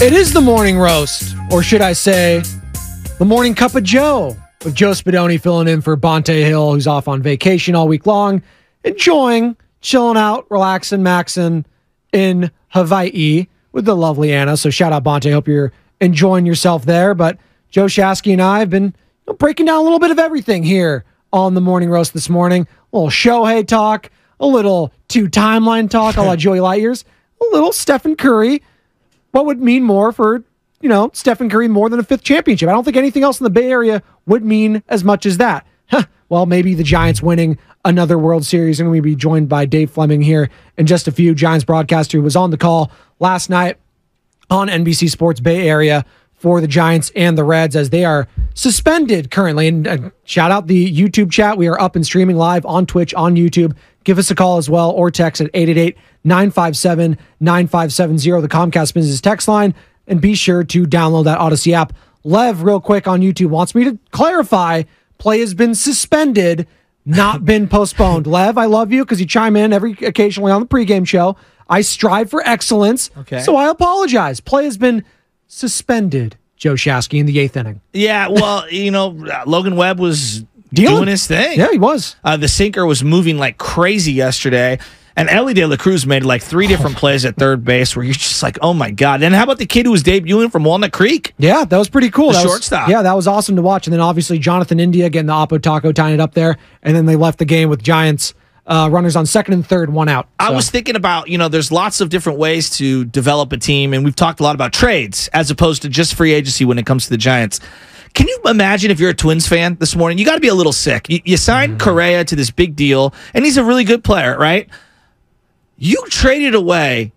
It is the morning roast, or should I say, the morning cup of Joe, with Joe Spadoni filling in for Bonte Hill, who's off on vacation all week long, enjoying, chilling out, relaxing, maxing in Hawaii with the lovely Anna. So shout out Bonte. Hope you're enjoying yourself there. But Joe Shasky and I have been breaking down a little bit of everything here on the morning roast this morning. A little Shohei talk, a little two-timeline talk, a la Joey Lightyears, a little Stephen Curry. What would mean more for, Stephen Curry more than a fifth championship? I don't think anything else in the Bay Area would mean as much as that. Well, maybe the Giants winning another World Series. And we'll be joined by Dave Flemming here in just a few. Giants broadcaster who was on the call last night on NBC Sports Bay Area for the Giants and the Reds as they are suspended currently. And shout out the YouTube chat. We are up and streaming live on Twitch, on YouTube. Give us a call as well or text at 888-957-9570. The Comcast Business text line. And be sure to download that Odyssey app. Lev, real quick on YouTube, wants me to clarify play has been suspended, not been postponed. Lev, I love you because you chime in occasionally on the pregame show. I strive for excellence, so I apologize. Play has been suspended, Joe Shasky, in the 8th inning. Yeah, well, Logan Webb was doing his thing. Yeah, he was. The sinker was moving like crazy yesterday. And Ellie De La Cruz made like 3 different plays at third base where you're just like, oh my God. And how about the kid who was debuting from Walnut Creek? Yeah, that was pretty cool. The shortstop. Yeah, that was awesome to watch. And then obviously Jonathan India getting the Oppo Taco, tying it up there. And then they left the game with Giants runners on second and third, 1 out. I was thinking about, there's lots of different ways to develop a team. And we've talked a lot about trades as opposed to just free agency when it comes to the Giants. Can you imagine if you're a Twins fan this morning? You got to be a little sick. You signed Correa to this big deal, and he's a really good player, right? You traded away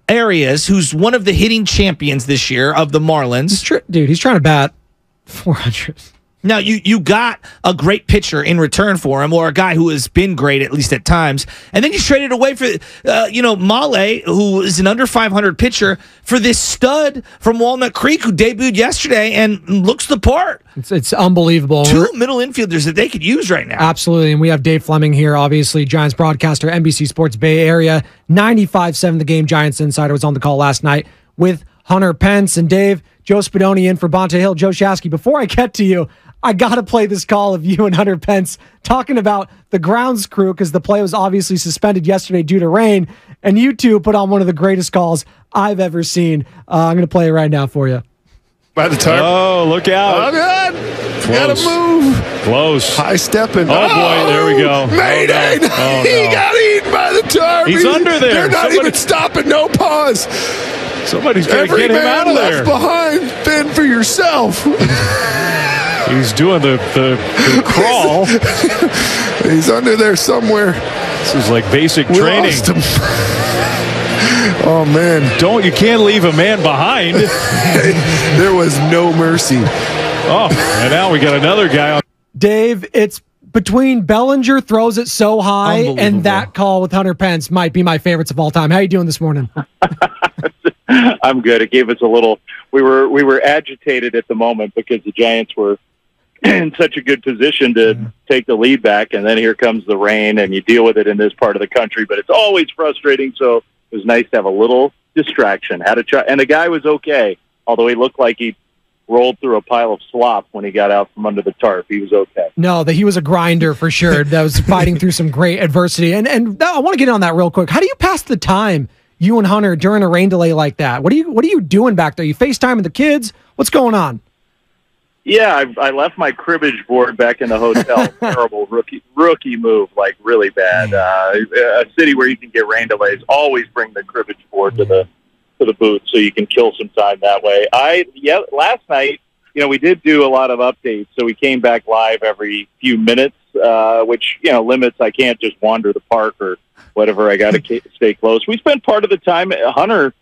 Arias, who's one of the hitting champions this year of the Marlins. He's trying to bat 400. Now, you got a great pitcher in return for him, or a guy who has been great, at least at times. And then you traded away for, Male, who is an under 500 pitcher, for this stud from Walnut Creek who debuted yesterday and looks the part. It's unbelievable. 2 middle infielders that they could use right now. Absolutely. And we have Dave Flemming here, obviously, Giants broadcaster, NBC Sports Bay Area. 95.7 The Game Giants Insider was on the call last night with Hunter Pence. And Dave, Joe Spadoni in for Bonte Hill. Joe Shasky, before I get to you, I got to play this call of you and Hunter Pence talking about the grounds crew because the play was obviously suspended yesterday due to rain. And you two put on one of the greatest calls I've ever seen. I'm going to play it right now for you. By the tarp. Oh, look out. Oh, God. Got to move. Close. High stepping. Oh, boy. There we go. Mayday. Oh, no. He got eaten by the tarp. He's under there. They're not even stopping. No pause. Somebody's got to get him out of there. Every man left behind, fend for yourself. He's doing the crawl. He's under there somewhere. This is like basic training. Lost him. Oh, man. You can't leave a man behind. There was no mercy. Oh, and now we got another guy on. Dave, it's between Bellinger throws it so high and that call with Hunter Pence might be my favorites of all time. How are you doing this morning? I'm good. It gave us a little. We were agitated at the moment because the Giants were in such a good position to take the lead back, and then here comes the rain, and you deal with it in this part of the country. But it's always frustrating, so it was nice to have a little distraction. Had to try, and the guy was okay, although he looked like he rolled through a pile of slop when he got out from under the tarp. He was okay. No, he was a grinder for sure. That was fighting through some great adversity. And I want to get on that real quick. How do you pass the time, you and Hunter, during a rain delay like that? What are you doing back there? You FaceTiming the kids? What's going on? Yeah, I left my cribbage board back in the hotel. Terrible rookie move, like really bad. A city where you can get rain delays, always bring the cribbage board to the booth so you can kill some time that way. Last night, we did do a lot of updates, so we came back live every few minutes, which limits. I can't just wander the park or whatever. I got to stay close. We spent part of the time. Hunter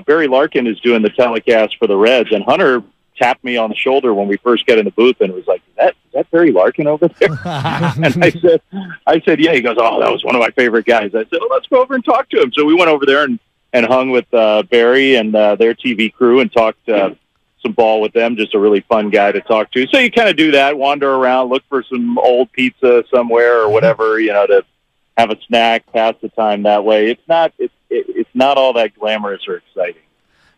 Barry Larkin is doing the telecast for the Reds, and Hunter tapped me on the shoulder when we first got in the booth and was like, is that Barry Larkin over there? And I said, yeah. He goes, oh, that was one of my favorite guys. I said, well, let's go over and talk to him. So we went over there and hung with Barry and their TV crew and talked some ball with them. Just a really fun guy to talk to. So you kind of do that, wander around, look for some old pizza somewhere or whatever, to have a snack, pass the time that way. It's not all that glamorous or exciting.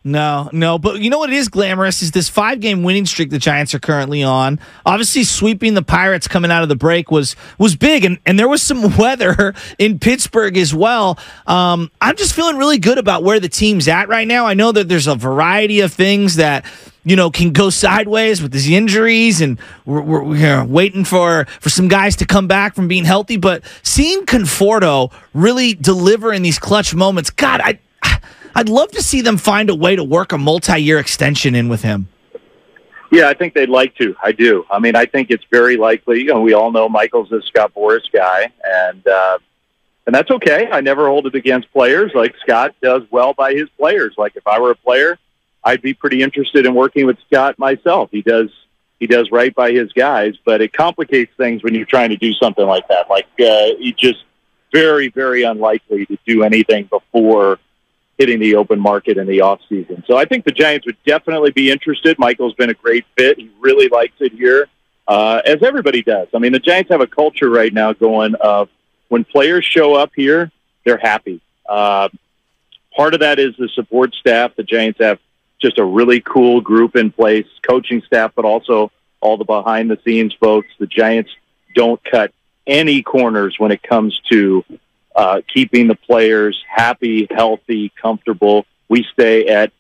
No, but you know what is glamorous is this 5-game winning streak the Giants are currently on. Obviously, sweeping the Pirates coming out of the break was big, and there was some weather in Pittsburgh as well. I'm just feeling really good about where the team's at right now. I know that there's a variety of things that can go sideways with these injuries, and we're waiting for some guys to come back from being healthy. But seeing Conforto really deliver in these clutch moments, God, I'd love to see them find a way to work a multi-year extension in with him. Yeah, I think they'd like to. I do. I mean, I think it's very likely. We all know Michael's a Scott Boras guy, and that's okay. I never hold it against players. Like, Scott does well by his players. Like, if I were a player, I'd be pretty interested in working with Scott myself. He does right by his guys, but it complicates things when you're trying to do something like that. Like, he's just very, very unlikely to do anything before hitting the open market in the off season. So I think the Giants would definitely be interested. Michael's been a great fit. He really likes it here, as everybody does. I mean, the Giants have a culture right now going of when players show up here, they're happy. Part of that is the support staff. The Giants have just a really cool group in place, coaching staff, but also all the behind the scenes folks. The Giants don't cut any corners when it comes to keeping the players happy, healthy, comfortable. We stay at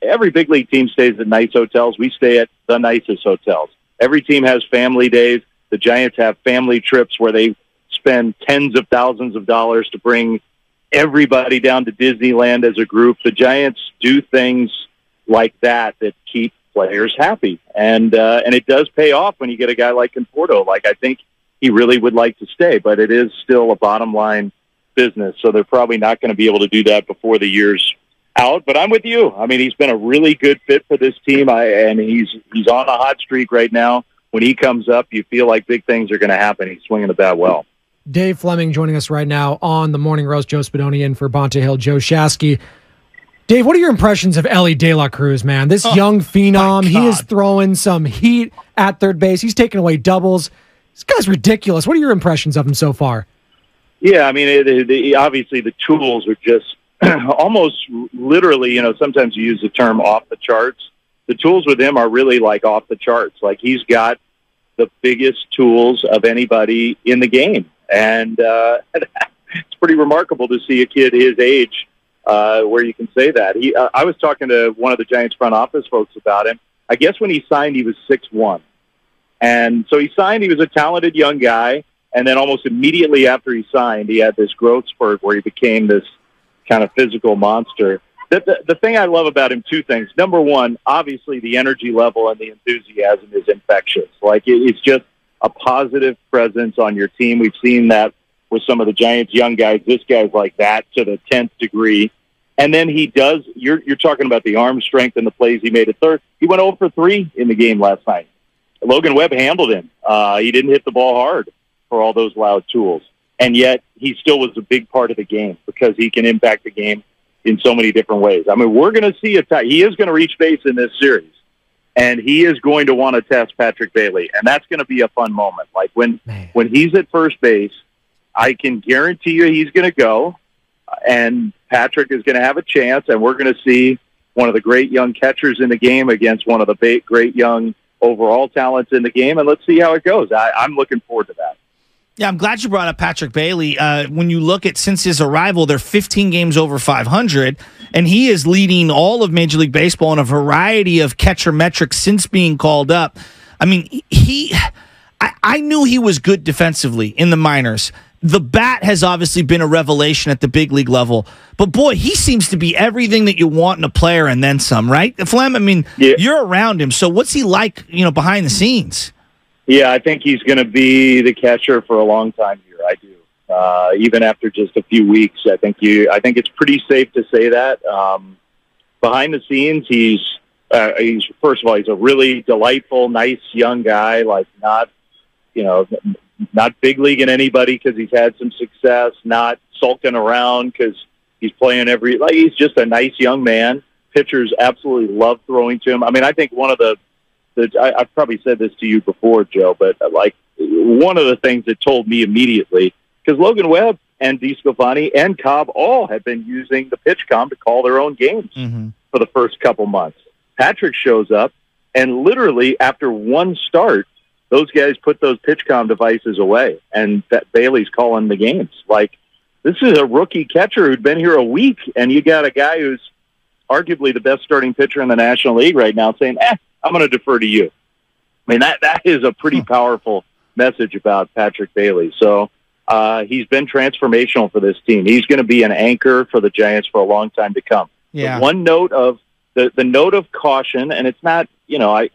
every big league team stays at nice hotels. We stay at the nicest hotels. Every team has family days. The Giants have family trips where they spend tens of thousands of dollars to bring everybody down to Disneyland as a group. The Giants do things like that keep players happy. And it does pay off when you get a guy like Conforto. Like, I think he really would like to stay, but it is still a bottom line business. So they're probably not going to be able to do that before the year's out. But I'm with you. I mean, he's been a really good fit for this team, and he's on a hot streak right now. When he comes up, you feel like big things are going to happen. He's swinging the bat well. Dave Flemming joining us right now on the Morning Roast. Joe Spadoni in for Bonta Hill, Joe Shasky. Dave, what are your impressions of Ellie De La Cruz, man? This young phenom, he is throwing some heat at third base. He's taking away doubles. This guy's ridiculous. What are your impressions of him so far? Yeah, I mean, obviously the tools are just almost literally, sometimes you use the term off the charts. The tools with him are really like off the charts. Like, he's got the biggest tools of anybody in the game. And it's pretty remarkable to see a kid his age where you can say that. I was talking to one of the Giants front office folks about him. I guess when he signed, he was 6'1". And so he signed, he was a talented young guy, and then almost immediately after he signed, he had this growth spurt where he became this kind of physical monster. The thing I love about him, two things. Number one, obviously the energy level and the enthusiasm is infectious. Like, it's just a positive presence on your team. We've seen that with some of the Giants' young guys. This guy's like that to the 10th degree. And then he does, you're talking about the arm strength and the plays he made at third. He went 0 for 3 in the game last night. Logan Webb handled him. He didn't hit the ball hard for all those loud tools. And yet he still was a big part of the game because he can impact the game in so many different ways. I mean, we're going to see he is going to reach base in this series, and he is going to want to test Patrick Bailey, and that's going to be a fun moment. Like, when he's at first base, I can guarantee you he's going to go, and Patrick is going to have a chance, and we're going to see one of the great young catchers in the game against one of the great young overall talents in the game, and let's see how it goes. I'm looking forward to that. Yeah, I'm glad you brought up Patrick Bailey. When you look at since his arrival, they're 15 games over 500, and he is leading all of Major League Baseball in a variety of catcher metrics since being called up. I mean, I knew he was good defensively in the minors. The bat has obviously been a revelation at the big league level, but boy, he seems to be everything that you want in a player and then some, right? Flem, I mean, You're around him, so what's he like, behind the scenes? Yeah, I think he's going to be the catcher for a long time here. I do. Even after just a few weeks, I think it's pretty safe to say that. Behind the scenes, he's first of all, he's a really delightful, nice young guy. Like, not big leaguing anybody because he's had some success. Not sulking around because he's playing he's just a nice young man. pitchers absolutely love throwing to him. I mean, I think one of I've probably said this to you before, Joe, but like one of the things that told me immediately, because Logan Webb and DeSclafani and Cobb all had been using the PitchCom to call their own games for the first couple months. Patrick shows up, and literally after one start, those guys put those PitchCom devices away, and that Bailey's calling the games. Like, this is a rookie catcher who'd been here a week, and you got a guy who's arguably the best starting pitcher in the National League right now saying, I'm going to defer to you. I mean, that is a pretty powerful message about Patrick Bailey. So he's been transformational for this team. He's going to be an anchor for the Giants for a long time to come. Yeah. The one note of the note of caution, and it's not, I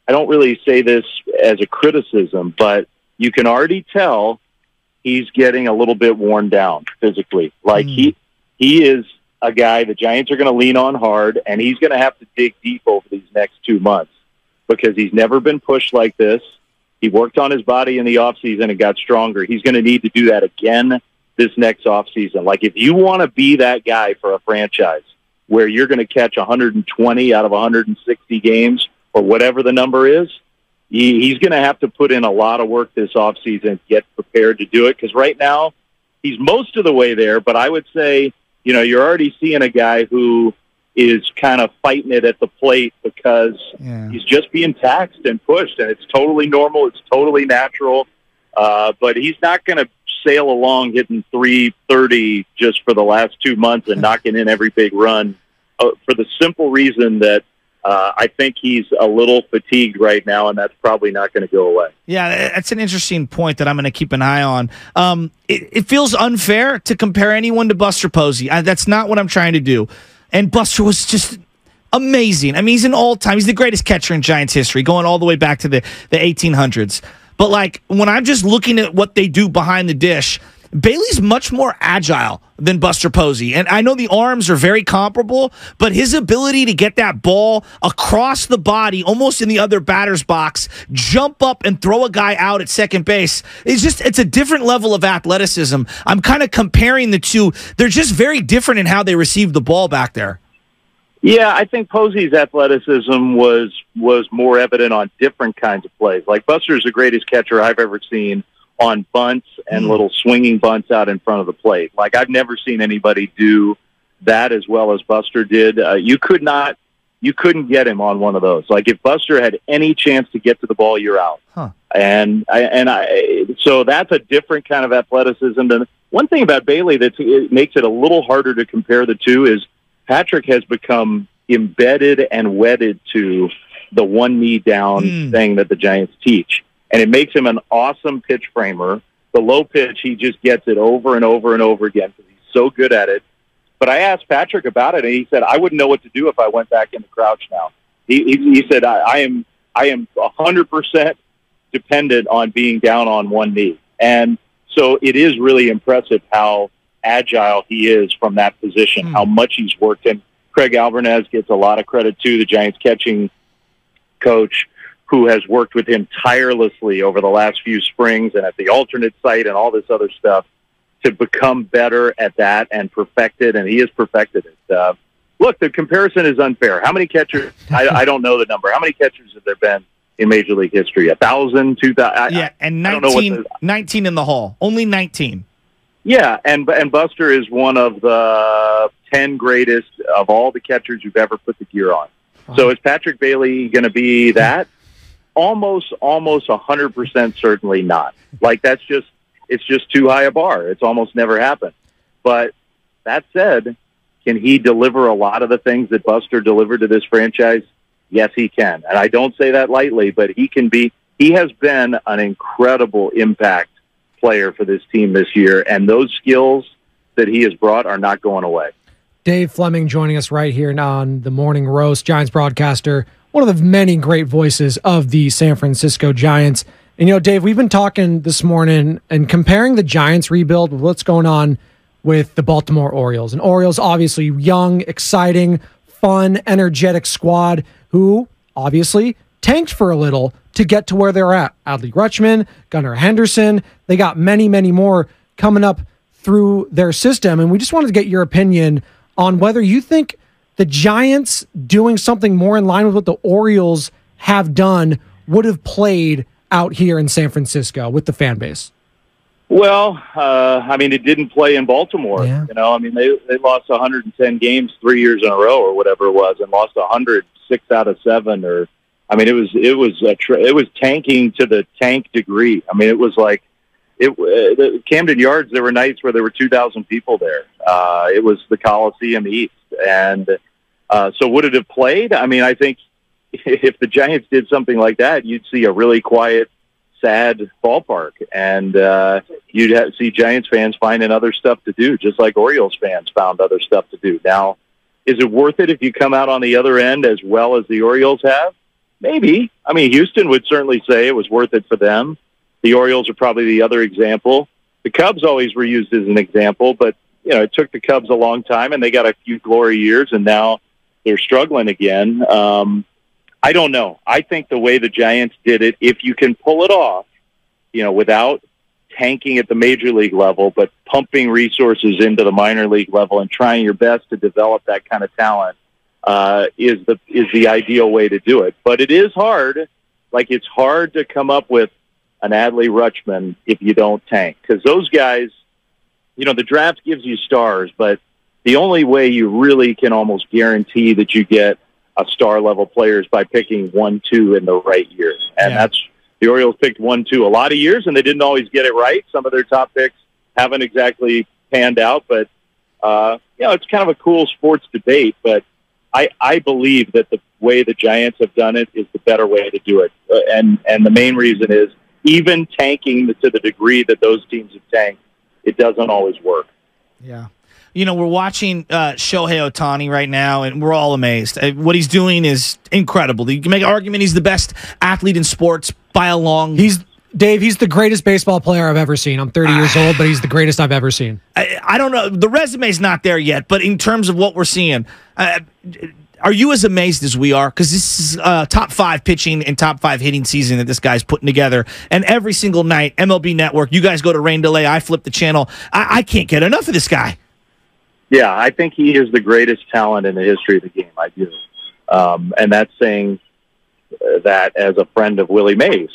don't really say this as a criticism, but you can already tell he's getting a little bit worn down physically. Like he is a guy the Giants are going to lean on hard, and he's going to have to dig deep over these next 2 months because he's never been pushed like this. He worked on his body in the offseason and got stronger. He's going to need to do that again this next offseason. Like, if you want to be that guy for a franchise where you're going to catch 120 out of 160 games or whatever the number is, he's going to have to put in a lot of work this offseason to get prepared to do it, because right now he's most of the way there, but I would say, you're already seeing a guy who is kind of fighting it at the plate because he's just being taxed and pushed, and it's totally normal. It's totally natural. But he's not going to sail along hitting 330 just for the last 2 months and knocking in every big run for the simple reason that I think he's a little fatigued right now, and that's probably not going to go away. Yeah, that's an interesting point that I'm going to keep an eye on. It feels unfair to compare anyone to Buster Posey. That's not what I'm trying to do. And Buster was just amazing. I mean, he's an all-time. He's the greatest catcher in Giants history, going all the way back to the 1800s. But, like, when I'm just looking at what they do behind the dish, Bailey's much more agile than Buster Posey. And I know the arms are very comparable, but his ability to get that ball across the body, almost in the other batter's box, jump up and throw a guy out at second base, it's a different level of athleticism. I'm kind of comparing the two. They're just very different in how they receive the ball back there. Yeah, I think Posey's athleticism was more evident on different kinds of plays. Like, Buster's the greatest catcher I've ever seen on bunts and little swinging bunts out in front of the plate. Like, I've never seen anybody do that as well as Buster did. You couldn't get him on one of those. Like, if Buster had any chance to get to the ball, you're out. So that's a different kind of athleticism. And one thing about Bailey that makes it a little harder to compare the two is Patrick has become embedded and wedded to the one knee down thing that the Giants teach. And it makes him an awesome pitch framer. The low pitch, he just gets it over and over and over again because he's so good at it. But I asked Patrick about it, and he said, I wouldn't know what to do if I went back in the crouch now. He said, I am 100% dependent on being down on one knee. And so it is really impressive how agile he is from that position, how much he's worked. And Craig Alvarez gets a lot of credit, too, the Giants catching coach, who has worked with him tirelessly over the last few springs and at the alternate site and all this other stuff to become better at that and perfect it, and he has perfected it. Look, the comparison is unfair. How many catchers, I don't know the number, how many catchers have there been in Major League history? 1,000, 2,000? Yeah, and 19 in the Hall. Only 19. Yeah, and Buster is one of the 10 greatest of all the catchers who've ever put the gear on. So is Patrick Bailey going to be that? Almost 100% certainly not. Like, it's just too high a bar. It's almost never happened. But that said, can he deliver a lot of the things that Buster delivered to this franchise? Yes, he can. And I don't say that lightly, but he has been an incredible impact player for this team this year. And those skills that he has brought are not going away. Dave Flemming joining us right here on the Morning Roast, Giants broadcaster, one of the many great voices of the San Francisco Giants. And, Dave, we've been talking this morning and comparing the Giants rebuild with what's going on with the Baltimore Orioles. And Orioles, obviously, young, exciting, fun, energetic squad who obviously tanked for a little to get to where they're at. Adley Rutschman, Gunnar Henderson, they got many, many more coming up through their system. And we just wanted to get your opinion on whether you think the Giants doing something more in line with what the Orioles have done would have played out here in San Francisco with the fan base? Well, I mean, it didn't play in Baltimore. Yeah. You know, I mean, they lost 110 games 3 years in a row or whatever it was, and lost 106 out of 7. Or, I mean, it was tanking to the tank degree. I mean, it was like the Camden Yards. There were nights where there were 2,000 people there. It was the Coliseum East, and so would it have played? I mean, I think if the Giants did something like that, you'd see a really quiet, sad ballpark, and you'd see Giants fans finding other stuff to do, just like Orioles fans found other stuff to do. Now, is it worth it if you come out on the other end as well as the Orioles have? Maybe. I mean, Houston would certainly say it was worth it for them. The Orioles are probably the other example. The Cubs always were used as an example, but you know, it took the Cubs a long time, and they got a few glory years, and now they're struggling again. I don't know. I think the way the Giants did it, if you can pull it off, you know, without tanking at the major league level, but pumping resources into the minor league level and trying your best to develop that kind of talent, is the ideal way to do it. But it is hard. Like, it's hard to come up with an Adley Rutschman if you don't tank, because those guys, you know, the draft gives you stars, but the only way you really can almost guarantee that you get a star level player is by picking 1-2 in the right year. And that's, the Orioles picked 1-2 a lot of years, and they didn't always get it right. Some of their top picks haven't exactly panned out, but you know, it's kind of a cool sports debate, but I believe that the way the Giants have done it is the better way to do it. And the main reason is, even tanking to the degree that those teams have tanked, it doesn't always work. Yeah. You know, we're watching Shohei Otani right now, and we're all amazed. What he's doing is incredible. You can make an argument he's the best athlete in sports by a long... He's the greatest baseball player I've ever seen. I'm 30 years old, but he's the greatest I've ever seen. I don't know. The resume's not there yet, but in terms of what we're seeing, are you as amazed as we are? Because this is top 5 pitching and top 5 hitting season that this guy's putting together. And every single night, MLB Network, you guys go to rain delay, I flip the channel. I can't get enough of this guy. Yeah, I think he is the greatest talent in the history of the game. I do. And that's saying that as a friend of Willie Mays,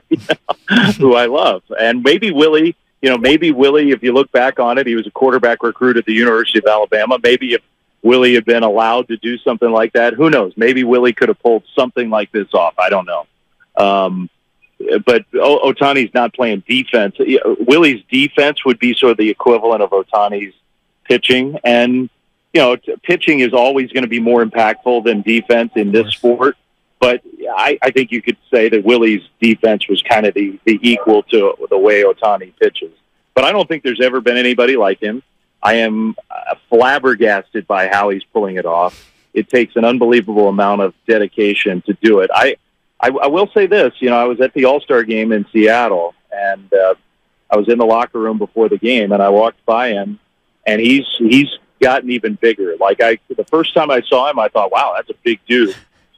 you know, who I love. And maybe Willie, if you look back on it, he was a quarterback recruit at the University of Alabama. Maybe if Willie had been allowed to do something like that, who knows? Maybe Willie could have pulled something like this off. I don't know. But Otani's not playing defense. Willie's defense would be sort of the equivalent of Otani's pitching. And, you know, pitching is always going to be more impactful than defense in this sport. But I think you could say that Willie's defense was kind of the equal to the way Otani pitches. But I don't think there's ever been anybody like him. I am flabbergasted by how he's pulling it off. It takes an unbelievable amount of dedication to do it. I will say this, you know, I was at the All-Star game in Seattle, and I was in the locker room before the game, and I walked by him, and he's gotten even bigger. Like, the first time I saw him, I thought, wow, that's a big dude.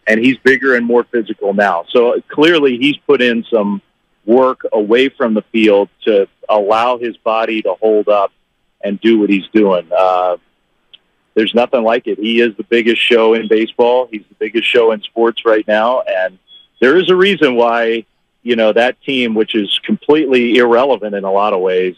And he's bigger and more physical now. So clearly he's put in some work away from the field to allow his body to hold up and do what he's doing. There's nothing like it. He is the biggest show in baseball. He's the biggest show in sports right now. And there is a reason why, you know, that team, which is completely irrelevant in a lot of ways,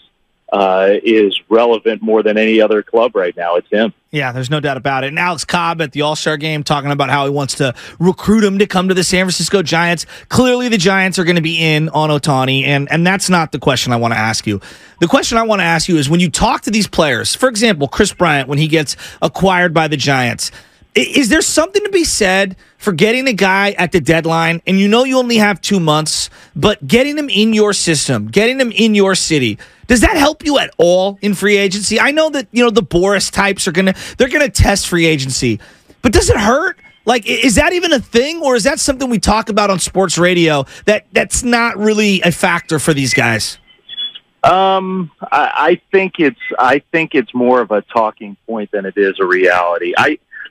is relevant more than any other club right now. It's him. Yeah, there's no doubt about it. And Alex Cobb at the All-Star game talking about how he wants to recruit him to come to the San Francisco Giants. Clearly the Giants are going to be in on Otani, and that's not the question I want to ask you. The question I want to ask you is, when you talk to these players, for example, Chris Bryant, when he gets acquired by the Giants, is there something to be said for getting a guy at the deadline, and you know you only have 2 months, but getting him in your system, getting him in your city? Does that help you at all in free agency? I know that, you know, the Boris types they're gonna test free agency, but does it hurt? Like, is that even a thing, or is that something we talk about on sports radio that's not really a factor for these guys? I think it's more of a talking point than it is a reality.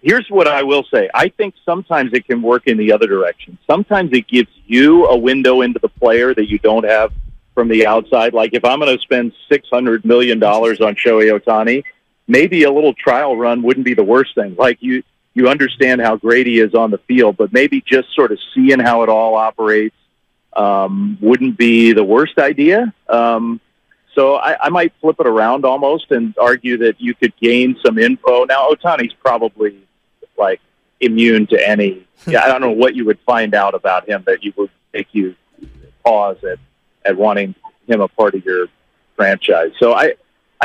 Here's what I will say. I think sometimes it can work in the other direction. Sometimes it gives you a window into the player that you don't have from the outside. Like, if I'm going to spend $600 million on Shohei Otani, maybe a little trial run wouldn't be the worst thing. Like, you you understand how great he is on the field, but maybe just sort of seeing how it all operates wouldn't be the worst idea. So I might flip it around almost and argue that you could gain some info. Now, Otani's probably like immune to any. I don't know what you would find out about him that you would make you pause at wanting him a part of your franchise. So I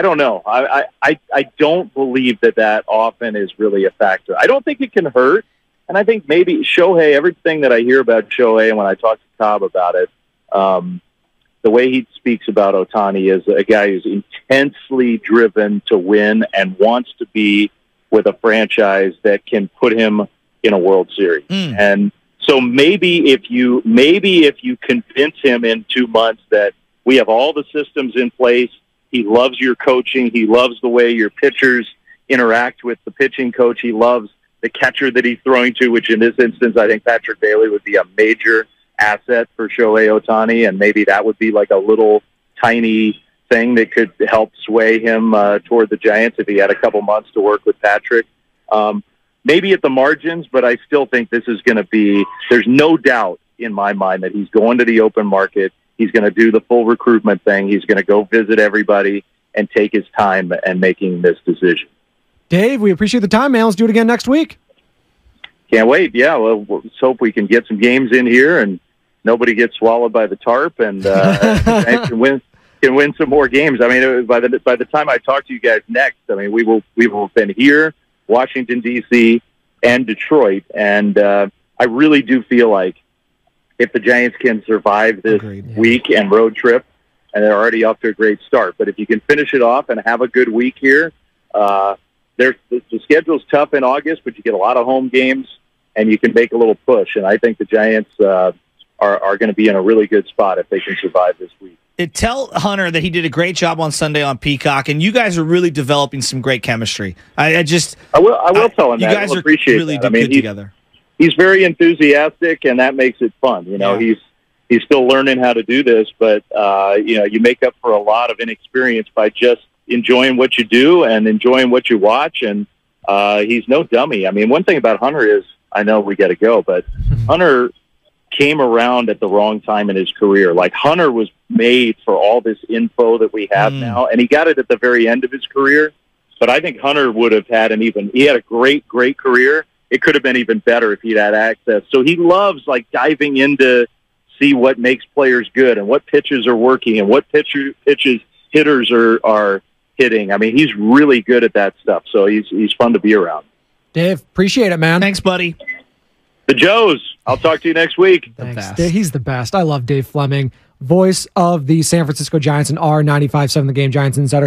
don't know. I don't believe that often is really a factor. I don't think it can hurt. And I think maybe Shohei, everything that I hear about Shohei and when I talk to Cobb about it, the way he speaks about Otani is a guy who's intensely driven to win and wants to be with a franchise that can put him in a World Series. And so maybe if you convince him in 2 months that we have all the systems in place, he loves your coaching, he loves the way your pitchers interact with the pitching coach, he loves the catcher that he's throwing to, which in this instance I think Patrick Bailey would be a major asset for Shohei Otani, and maybe that would be like a little tiny thing that could help sway him toward the Giants if he had a couple months to work with Patrick. Maybe at the margins, but I still think this is going to be, there's no doubt in my mind that he's going to the open market. He's going to do the full recruitment thing. He's going to go visit everybody and take his time and making this decision. Dave, we appreciate the time, man. Let's do it again next week. Can't wait. Yeah, well, let's hope we can get some games in here and nobody gets swallowed by the tarp and can win some more games. I mean, by the time I talk to you guys next, I mean we will have been here, Washington D.C. and Detroit, and I really do feel like if the Giants can survive this week and road trip, and they're already off to a great start, but if you can finish it off and have a good week here, the schedule's tough in August, but you get a lot of home games and you can make a little push. And I think the Giants are going to be in a really good spot if they can survive this week. Tell Hunter that he did a great job on Sunday on Peacock, and you guys are really developing some great chemistry. I will tell him you that. guys He'll are appreciate really that. good together. He's very enthusiastic, and that makes it fun. You know, he's still learning how to do this, but you make up for a lot of inexperience by just enjoying what you do and enjoying what you watch. And he's no dummy. I mean, one thing about Hunter is, I know we got to go, but Hunter came around at the wrong time in his career. Like, Hunter was made for all this info that we have now, and he got it at the very end of his career. But I think Hunter would have had he had a great, great career. It could have been even better if he'd had access. So he loves like diving into see what makes players good and what pitches are working and what pitches hitters are hitting. I mean, he's really good at that stuff. So he's fun to be around. Dave, appreciate it, man. Thanks, buddy. The Joes. I'll talk to you next week. Thanks. He's the best. I love Dave Flemming, voice of the San Francisco Giants and R95.7 The Game Giants Insider.